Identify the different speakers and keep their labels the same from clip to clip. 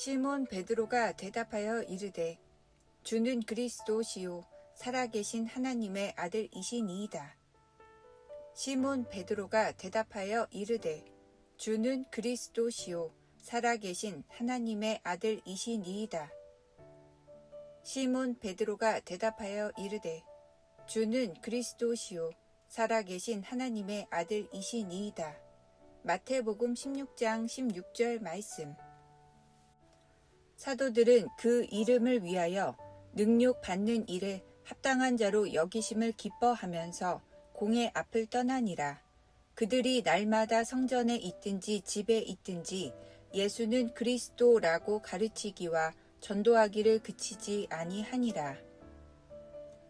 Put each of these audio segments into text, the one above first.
Speaker 1: 시몬 베드로가 대답하여 이르되 주는 그리스도시요 살아계신 하나님의 아들이시니이다. 시몬 베드로가 대답하여 이르되 주는 그리스도시요 살아계신 하나님의 아들이시니이다. 시몬 베드로가 대답하여 이르되 주는 그리스도시요 살아계신 하나님의 아들이시니이다. 마태복음 16장 16절 말씀. 사도들은 그 이름을 위하여 능욕 받는 일에 합당한 자로 여기심을 기뻐하면서 공의 앞을 떠나니라. 그들이 날마다 성전에 있든지 집에 있든지 예수는 그리스도라고 가르치기와 전도하기를 그치지 아니하니라.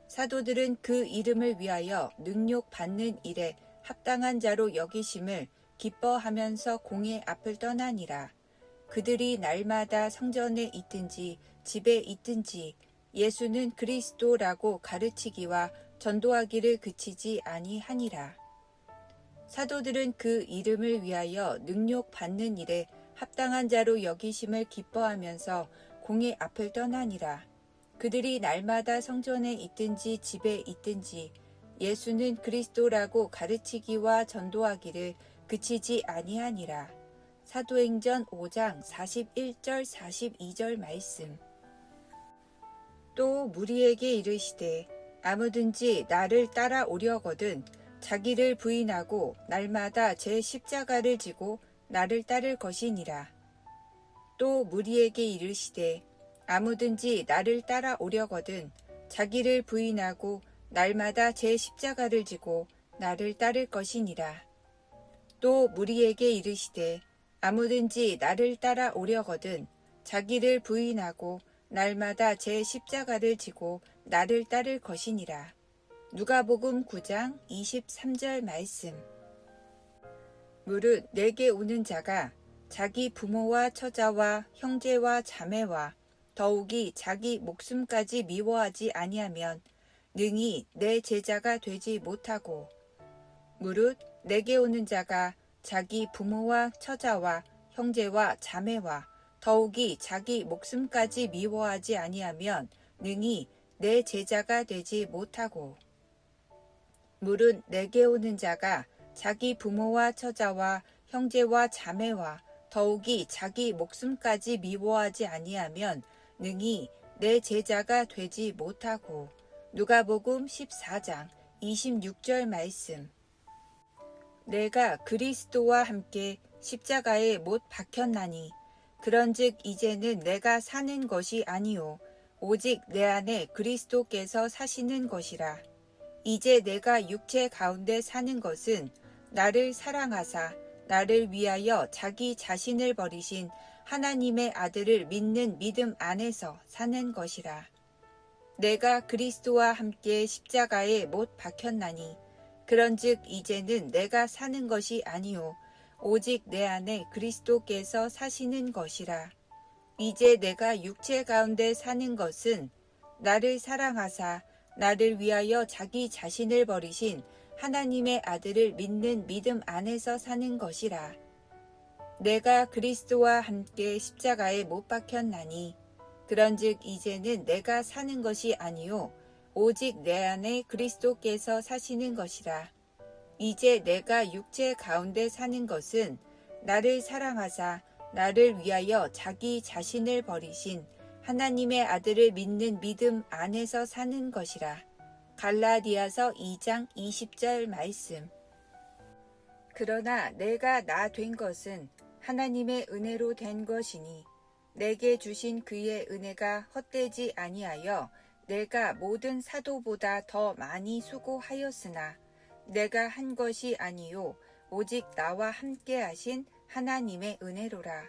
Speaker 1: 사도들은 그 이름을 위하여 능욕 받는 일에 합당한 자로 여기심을 기뻐하면서 공의 앞을 떠나니라. 그들이 날마다 성전에 있든지 집에 있든지 예수는 그리스도라고 가르치기와 전도하기를 그치지 아니하니라. 사도들은 그 이름을 위하여 능욕 받는 일에 합당한 자로 여기심을 기뻐하면서 공의 앞을 떠나니라. 그들이 날마다 성전에 있든지 집에 있든지 예수는 그리스도라고 가르치기와 전도하기를 그치지 아니하니라. 사도행전 5장 41절 42절 말씀. 또 무리에게 이르시되 아무든지 나를 따라오려거든 자기를 부인하고 날마다 제 십자가를 지고 나를 따를 것이니라. 또 무리에게 이르시되 아무든지 나를 따라오려거든 자기를 부인하고 날마다 제 십자가를 지고 나를 따를 것이니라. 또 무리에게 이르시되 아무든지 나를 따라오려거든 자기를 부인하고 날마다 제 십자가를 지고 나를 따를 것이니라. 누가복음 9장 23절 말씀. 무릇 내게 오는 자가 자기 부모와 처자와 형제와 자매와 더욱이 자기 목숨까지 미워하지 아니하면 능히 내 제자가 되지 못하고, 무릇 내게 오는 자가 자기 부모와 처자와 형제와 자매와 더욱이 자기 목숨까지 미워하지 아니하면 능히 내 제자가 되지 못하고, 무릇 내게 오는 자가 자기 부모와 처자와 형제와 자매와 더욱이 자기 목숨까지 미워하지 아니하면 능히 내 제자가 되지 못하고. 누가복음 14장 26절 말씀. 내가 그리스도와 함께 십자가에 못 박혔나니 그런즉 이제는 내가 사는 것이 아니요 오직 내 안에 그리스도께서 사시는 것이라. 이제 내가 육체 가운데 사는 것은 나를 사랑하사 나를 위하여 자기 자신을 버리신 하나님의 아들을 믿는 믿음 안에서 사는 것이라. 내가 그리스도와 함께 십자가에 못 박혔나니 그런즉 이제는 내가 사는 것이 아니요 오직 내 안에 그리스도께서 사시는 것이라. 이제 내가 육체 가운데 사는 것은 나를 사랑하사 나를 위하여 자기 자신을 버리신 하나님의 아들을 믿는 믿음 안에서 사는 것이라. 내가 그리스도와 함께 십자가에 못 박혔나니 그런즉 이제는 내가 사는 것이 아니요 오직 내 안에 그리스도께서 사시는 것이라. 이제 내가 육체 가운데 사는 것은 나를 사랑하사 나를 위하여 자기 자신을 버리신 하나님의 아들을 믿는 믿음 안에서 사는 것이라. 갈라디아서 2장 20절 말씀. 그러나 내가 나 된 것은 하나님의 은혜로 된 것이니 내게 주신 그의 은혜가 헛되지 아니하여 내가 모든 사도보다 더 많이 수고하였으나 내가 한 것이 아니요 오직 나와 함께 하신 하나님의 은혜로라.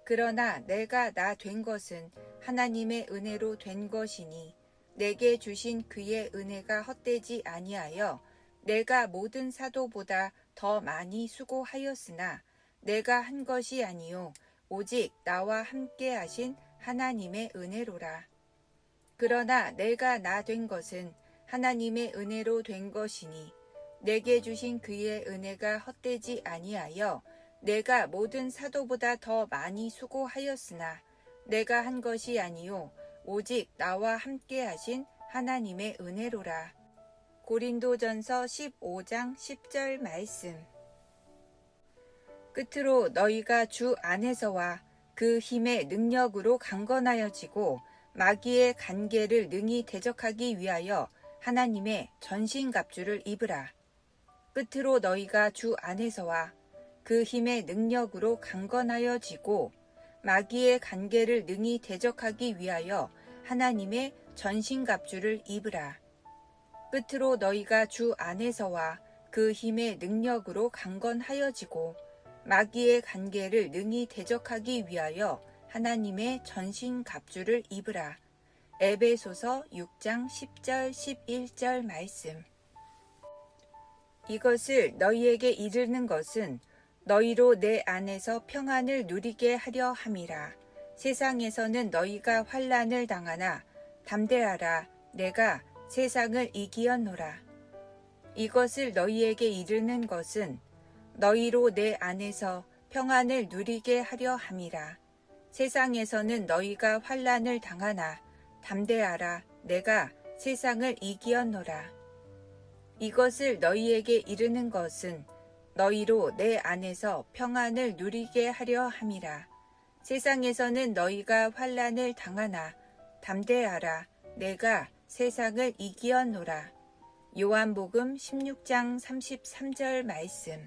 Speaker 1: 그러나 내가 나 된 것은 하나님의 은혜로 된 것이니 내게 주신 그의 은혜가 헛되지 아니하여 내가 모든 사도보다 더 많이 수고하였으나 내가 한 것이 아니요 오직 나와 함께 하신 하나님의 은혜로라. 그러나 내가 나 된 것은 하나님의 은혜로 된 것이니 내게 주신 그의 은혜가 헛되지 아니하여 내가 모든 사도보다 더 많이 수고하였으나 내가 한 것이 아니요 오직 나와 함께 하신 하나님의 은혜로라. 고린도전서 15장 10절 말씀. 끝으로 너희가 주 안에서와 그 힘의 능력으로 강건하여지고 마귀의 간계를 능히 대적하기 위하여 하나님의 전신갑주를 입으라. 끝으로 너희가 주 안에서와 그 힘의 능력으로 강건하여지고 마귀의 간계를 능히 대적하기 위하여 하나님의 전신갑주를 입으라. 끝으로 너희가 주 안에서와 그 힘의 능력으로 강건하여지고 마귀의 간계를 능히 대적하기 위하여 하나님의 전신갑주를 입으라. 에베소서 6장 10절 11절 말씀. 이것을 너희에게 이르는 것은 너희로 내 안에서 평안을 누리게 하려 함이라. 세상에서는 너희가 환난을 당하나 담대하라. 내가 세상을 이기었노라. 이것을 너희에게 이르는 것은 너희로 내 안에서 평안을 누리게 하려 함이라. 세상에서는 너희가 환난을 당하나 담대하라. 내가 세상을 이기었노라. 이것을 너희에게 이르는 것은 너희로 내 안에서 평안을 누리게 하려 함이라. 세상에서는 너희가 환난을 당하나 담대하라. 내가 세상을 이기었노라. 요한복음 16장 33절 말씀.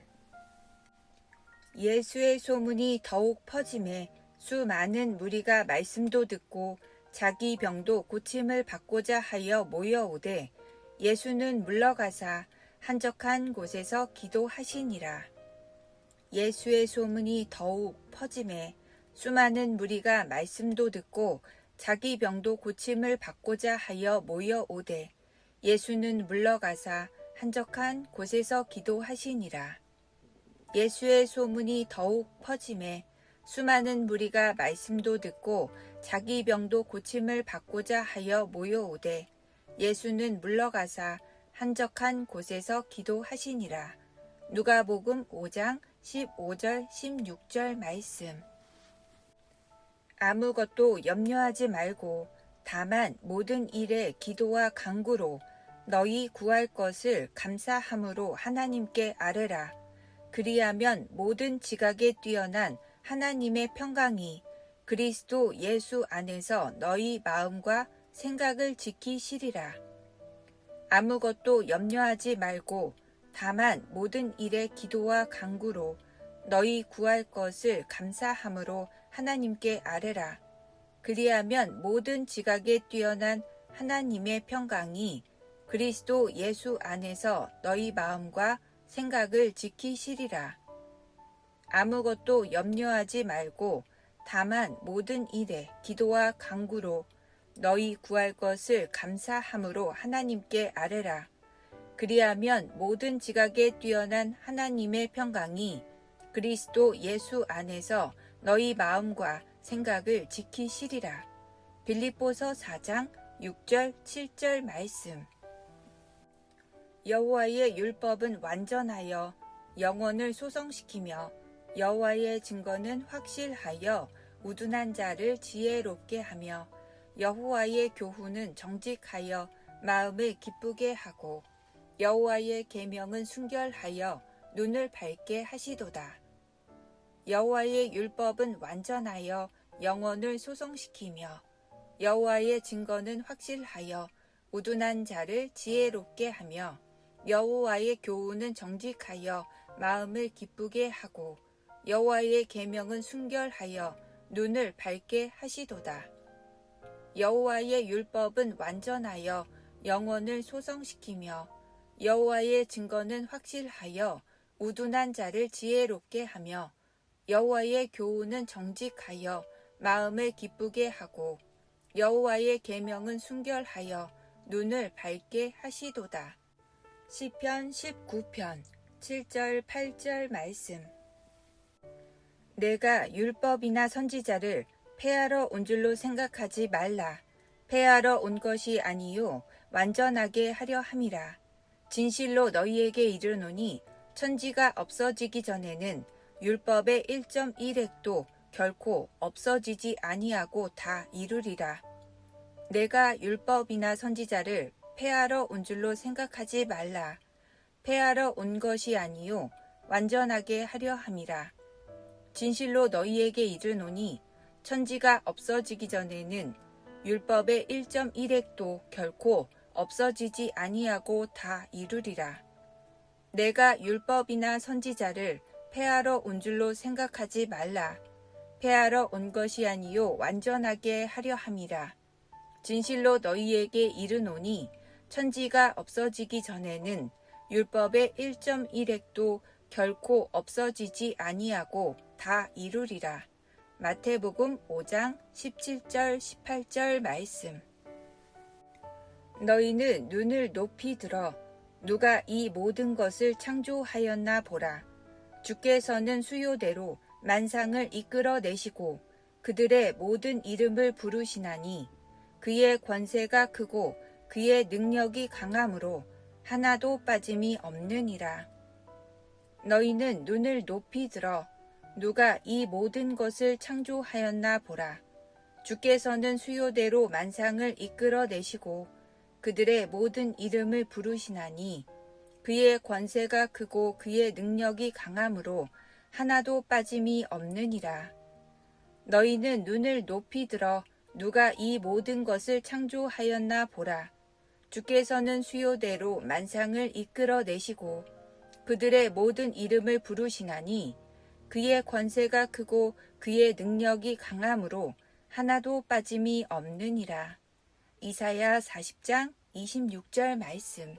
Speaker 1: 예수의 소문이 더욱 퍼짐에 수많은 무리가 말씀도 듣고 자기 병도 고침을 받고자 하여 모여오되 예수는 물러가사 한적한 곳에서 기도하시니라. 예수의 소문이 더욱 퍼짐에 수많은 무리가 말씀도 듣고 자기 병도 고침을 받고자 하여 모여오되 예수는 물러가사 한적한 곳에서 기도하시니라. 예수의 소문이 더욱 퍼짐에 수많은 무리가 말씀도 듣고 자기 병도 고침을 받고자 하여 모여오되 예수는 물러가사 한적한 곳에서 기도하시니라. 누가복음 5장 15절 16절 말씀. 아무것도 염려하지 말고 다만 모든 일에 기도와 간구로 너희 구할 것을 감사함으로 하나님께 아뢰라. 그리하면 모든 지각에 뛰어난 하나님의 평강이 그리스도 예수 안에서 너희 마음과 생각을 지키시리라. 아무것도 염려하지 말고 다만 모든 일에 기도와 간구로 너희 구할 것을 감사함으로 하나님께 아뢰라. 그리하면 모든 지각에 뛰어난 하나님의 평강이 그리스도 예수 안에서 너희 마음과 생각을 지키시리라. 아무것도 염려하지 말고 다만 모든 일에 기도와 간구로 너희 구할 것을 감사함으로 하나님께 아뢰라. 그리하면 모든 지각에 뛰어난 하나님의 평강이 그리스도 예수 안에서 너희 마음과 생각을 지키시리라. 빌립보서 4장 6절 7절 말씀. 여호와의 율법은 완전하여 영혼을 소성시키며 여호와의 증거는 확실하여 우둔한 자를 지혜롭게 하며 여호와의 교훈은 정직하여 마음을 기쁘게 하고 여호와의 계명은 순결하여 눈을 밝게 하시도다. 여호와의 율법은 완전하여 영혼을 소성시키며 여호와의 증거는 확실하여 우둔한 자를 지혜롭게 하며 여호와의 교훈은 정직하여 마음을 기쁘게 하고 여호와의 계명은 순결하여 눈을 밝게 하시도다. 여호와의 율법은 완전하여 영혼을 소성시키며 여호와의 증거는 확실하여 우둔한 자를 지혜롭게 하며 여호와의 교훈은 정직하여 마음을 기쁘게 하고 여호와의 계명은 순결하여 눈을 밝게 하시도다. 시편 19편 7절 8절 말씀. 내가 율법이나 선지자를 폐하러 온 줄로 생각하지 말라. 폐하러 온 것이 아니요 완전하게 하려 함이라. 진실로 너희에게 이르노니 천지가 없어지기 전에는 율법의 1.1획도 결코 없어지지 아니하고 다 이루리라. 내가 율법이나 선지자를 폐하러 온 줄로 생각하지 말라. 폐하러 온 것이 아니요 완전하게 하려 함이라. 진실로 너희에게 이르노니 천지가 없어지기 전에는 율법의 1.1획도 결코 없어지지 아니하고 다 이루리라. 내가 율법이나 선지자를 폐하러 온 줄로 생각하지 말라. 폐하러 온 것이 아니요 완전하게 하려 함이라. 진실로 너희에게 이르노니 천지가 없어지기 전에는 율법의 1.1획도 결코 없어지지 아니하고 다 이루리라. 마태복음 5장 17절 18절 말씀. 너희는 눈을 높이 들어 누가 이 모든 것을 창조하였나 보라. 주께서는 수요대로 만상을 이끌어내시고 그들의 모든 이름을 부르시나니 그의 권세가 크고 그의 능력이 강함으로 하나도 빠짐이 없느니라. 너희는 눈을 높이 들어 누가 이 모든 것을 창조하였나 보라. 주께서는 수요대로 만상을 이끌어내시고 그들의 모든 이름을 부르시나니 그의 권세가 크고 그의 능력이 강함으로 하나도 빠짐이 없느니라. 너희는 눈을 높이 들어 누가 이 모든 것을 창조하였나 보라. 주께서는 수요대로 만상을 이끌어내시고 그들의 모든 이름을 부르시나니 그의 권세가 크고 그의 능력이 강함으로 하나도 빠짐이 없느니라. 이사야 40장 26절 말씀.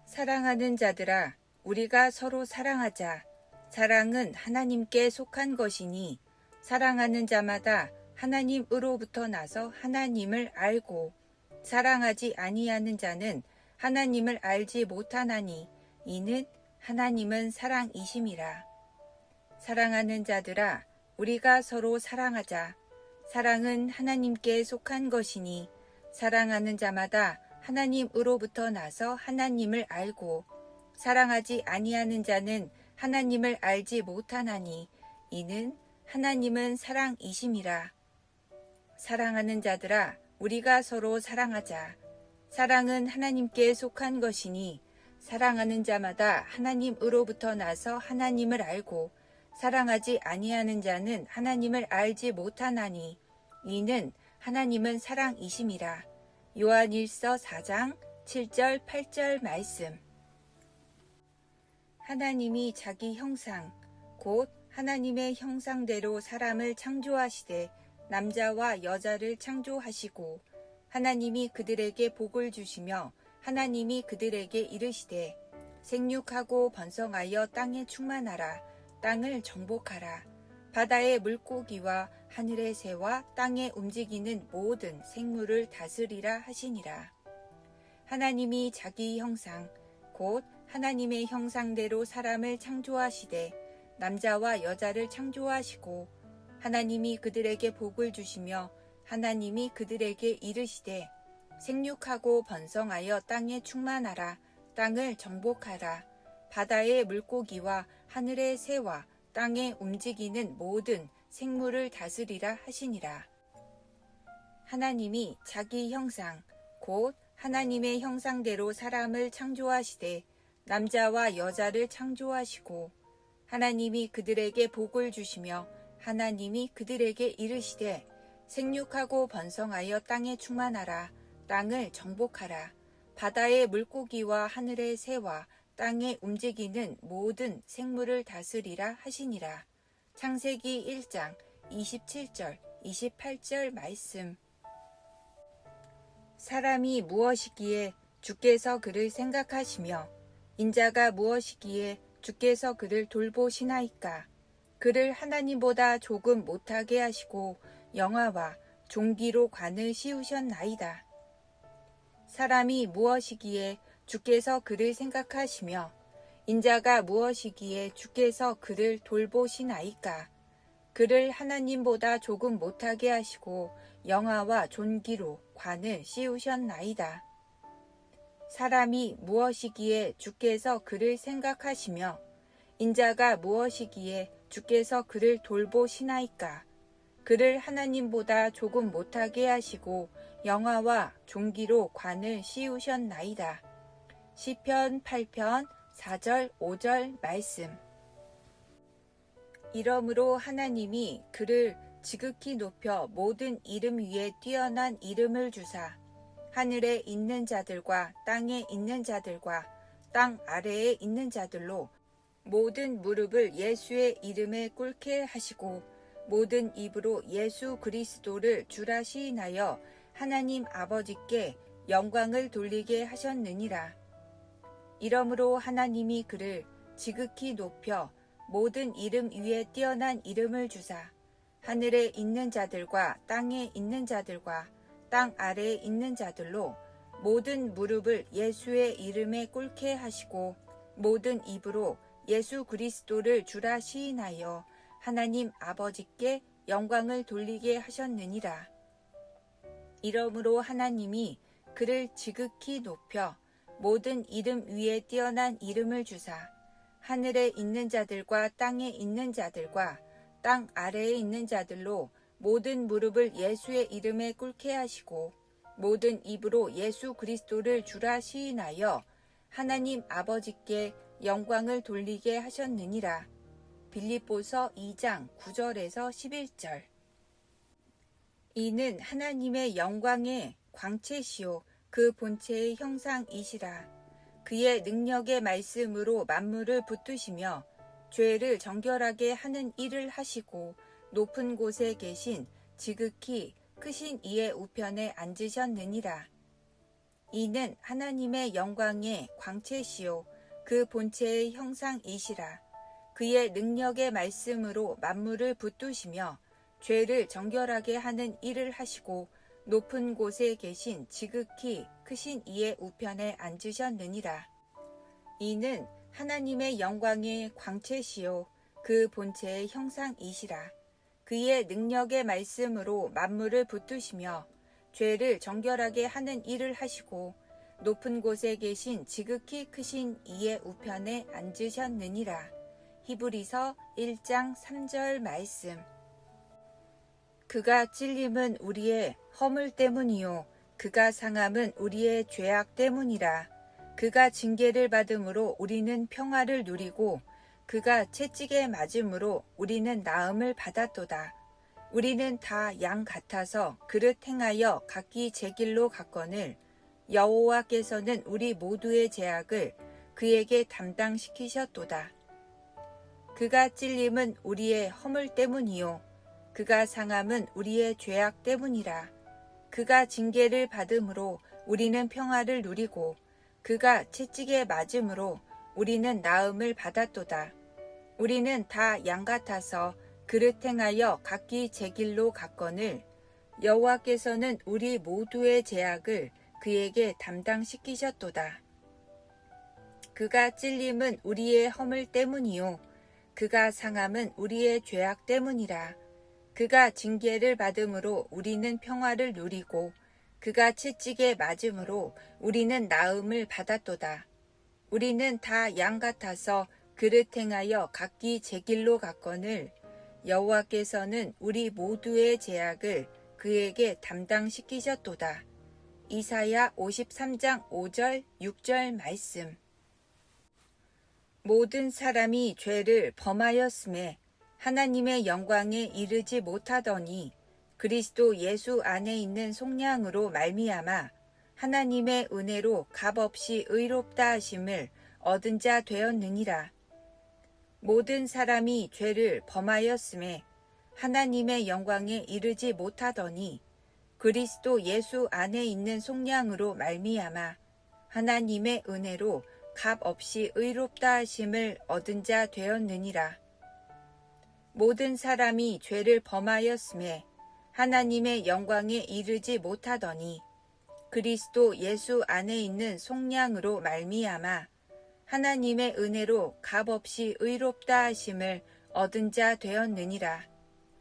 Speaker 1: 사랑하는 자들아, 우리가 서로 사랑하자. 사랑은 하나님께 속한 것이니 사랑하는 자마다 하나님으로부터 나서 하나님을 알고 사랑하지 아니하는 자는 하나님을 알지 못하나니 이는 하나님은 사랑이심이라. 사랑하는 자들아, 우리가 서로 사랑하자. 사랑은 하나님께 속한 것이니 사랑하는 자마다 하나님으로부터 나서 하나님을 알고 사랑하지 아니하는 자는 하나님을 알지 못하나니 이는 하나님은 사랑이심이라. 사랑하는 자들아, 우리가 서로 사랑하자. 사랑은 하나님께 속한 것이니 사랑하는 자마다 하나님으로부터 나서 하나님을 알고 사랑하지 아니하는 자는 하나님을 알지 못하나니 이는 하나님은 사랑이심이라. 요한일서 4장 7절 8절 말씀. 하나님이 자기 형상 곧 하나님의 형상대로 사람을 창조하시되 남자와 여자를 창조하시고 하나님이 그들에게 복을 주시며 하나님이 그들에게 이르시되 생육하고 번성하여 땅에 충만하라. 땅을 정복하라. 바다의 물고기와 하늘의 새와 땅에 움직이는 모든 생물을 다스리라 하시니라. 하나님이 자기 형상 곧 하나님의 형상대로 사람을 창조하시되 남자와 여자를 창조하시고 하나님이 그들에게 복을 주시며 하나님이 그들에게 이르시되 생육하고 번성하여 땅에 충만하라. 땅을 정복하라. 바다의 물고기와 하늘의 새와 땅에 움직이는 모든 생물을 다스리라 하시니라. 하나님이 자기 형상 곧 하나님의 형상대로 사람을 창조하시되 남자와 여자를 창조하시고 하나님이 그들에게 복을 주시며 하나님이 그들에게 이르시되 생육하고 번성하여 땅에 충만하라. 땅을 정복하라. 바다의 물고기와 하늘의 새와 땅에 움직이는 모든 생물을 다스리라 하시니라. 창세기 1장 27절 28절 말씀. 사람이 무엇이기에 주께서 그를 생각하시며 인자가 무엇이기에 주께서 그를 돌보시나이까. 그를 하나님보다 조금 못하게 하시고 영화와 종기로 관을 씌우셨나이다. 사람이 무엇이기에 주께서 그를 생각하시며 인자가 무엇이기에 주께서 그를 돌보시나이까. 그를 하나님보다 조금 못하게 하시고 영화와 존귀로 관을 씌우셨나이다. 사람이 무엇이기에 주께서 그를 생각하시며 인자가 무엇이기에 주께서 그를 돌보시나이까. 그를 하나님보다 조금 못하게 하시고 영화와 종기로 관을 씌우셨나이다. 시편 8편 4절 5절 말씀. 이러므로 하나님이 그를 지극히 높여 모든 이름 위에 뛰어난 이름을 주사 하늘에 있는 자들과 땅에 있는 자들과 땅 아래에 있는 자들로 모든 무릎을 예수의 이름에 꿇게 하시고 모든 입으로 예수 그리스도를 주라 시인하여 하나님 아버지께 영광을 돌리게 하셨느니라. 이러므로 하나님이 그를 지극히 높여 모든 이름 위에 뛰어난 이름을 주사 하늘에 있는 자들과 땅에 있는 자들과 땅 아래에 있는 자들로 모든 무릎을 예수의 이름에 꿇게 하시고 모든 입으로 예수 그리스도를 주라 시인하여 하나님 아버지께 영광을 돌리게 하셨느니라. 이러므로 하나님이 그를 지극히 높여 모든 이름 위에 뛰어난 이름을 주사 하늘에 있는 자들과 땅에 있는 자들과 땅 아래에 있는 자들로 모든 무릎을 예수의 이름에 꿇게 하시고 모든 입으로 예수 그리스도를 주라 시인하여 하나님 아버지께 영광을 돌리게 하셨느니라. 빌립보서 2장 9절에서 11절. 이는 하나님의 영광의 광채시요 그 본체의 형상이시라. 그의 능력의 말씀으로 만물을 붙드시며 죄를 정결하게 하는 일을 하시고 높은 곳에 계신 지극히 크신 이의 우편에 앉으셨느니라. 이는 하나님의 영광의 광채시요 그 본체의 형상이시라. 그의 능력의 말씀으로 만물을 붙드시며 죄를 정결하게 하는 일을 하시고 높은 곳에 계신 지극히 크신 이의 우편에 앉으셨느니라. 이는 하나님의 영광의 광채시요 그 본체의 형상이시라. 그의 능력의 말씀으로 만물을 붙드시며 죄를 정결하게 하는 일을 하시고 높은 곳에 계신 지극히 크신 이의 우편에 앉으셨느니라. 히브리서 1장 3절 말씀. 그가 찔림은 우리의 허물 때문이요 그가 상함은 우리의 죄악 때문이라. 그가 징계를 받음으로 우리는 평화를 누리고 그가 채찍에 맞음으로 우리는 나음을 받았도다. 우리는 다 양 같아서 그릇 행하여 각기 제 길로 갔거늘 여호와께서는 우리 모두의 죄악을 그에게 담당시키셨도다. 그가 찔림은 우리의 허물 때문이요 그가 상함은 우리의 죄악 때문이라. 그가 징계를 받음으로 우리는 평화를 누리고 그가 채찍에 맞음으로 우리는 나음을 받았도다. 우리는 다 양 같아서 그릇 행하여 각기 제 길로 갔거늘 여호와께서는 우리 모두의 죄악을 그에게 담당시키셨도다. 그가 찔림은 우리의 허물 때문이요 그가 상함은 우리의 죄악 때문이라. 그가 징계를 받음으로 우리는 평화를 누리고 그가 채찍에 맞음으로 우리는 나음을 받았도다. 우리는 다 양 같아서 그릇 행하여 각기 제 길로 갔거늘 여호와께서는 우리 모두의 죄악을 그에게 담당시키셨도다. 이사야 53장 5절 6절 말씀. 모든 사람이 죄를 범하였음에 하나님의 영광에 이르지 못하더니 그리스도 예수 안에 있는 속량으로 말미암아 하나님의 은혜로 값없이 의롭다 하심을 얻은 자 되었느니라. 모든 사람이 죄를 범하였음에 하나님의 영광에 이르지 못하더니 그리스도 예수 안에 있는 속량으로 말미암아 하나님의 은혜로 값없이 의롭다 하심을 얻은 자 되었느니라. 모든 사람이 죄를 범하였음에 하나님의 영광에 이르지 못하더니 그리스도 예수 안에 있는 속량으로 말미암아 하나님의 은혜로 값없이 의롭다 하심을 얻은 자 되었느니라.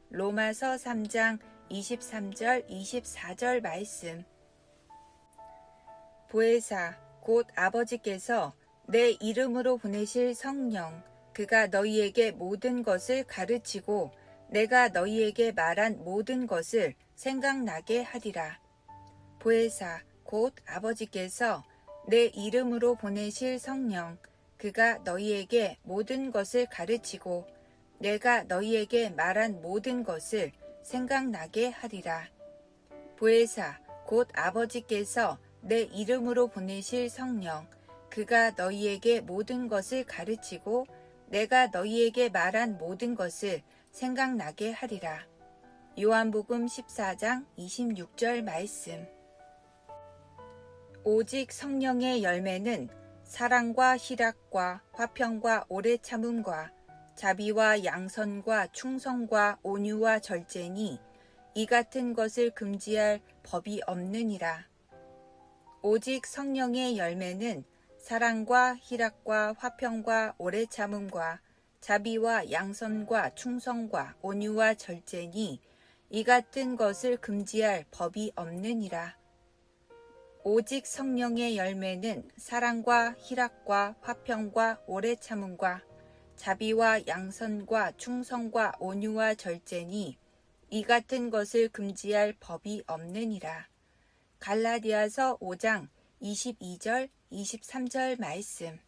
Speaker 1: 로마서 3장 23절 24절 말씀. 보혜사 곧 아버지께서 내 이름으로 보내실 성령 그가 너희에게 모든 것을 가르치고 내가 너희에게 말한 모든 것을 생각나게 하리라. 보혜사 곧 아버지께서 내 이름으로 보내실 성령 그가 너희에게 모든 것을 가르치고 내가 너희에게 말한 모든 것을 생각나게 하리라. 보혜사 곧 아버지께서 내 이름으로 보내실 성령 그가 너희에게 모든 것을 가르치고 내가 너희에게 말한 모든 것을 생각나게 하리라. 요한복음 14장 26절 말씀. 오직 성령의 열매는 사랑과 희락과 화평과 오래 참음과 자비와 양선과 충성과 온유와 절제니 이 같은 것을 금지할 법이 없느니라. 오직 성령의 열매는 사랑과 희락과 화평과 오래 참음과 자비와 양선과 충성과 온유와 절제니 이 같은 것을 금지할 법이 없느니라. 오직 성령의 열매는 사랑과 희락과 화평과 오래 참음과 자비와 양선과 충성과 온유와 절제니 이 같은 것을 금지할 법이 없느니라. 갈라디아서 5장 22절 23절 말씀.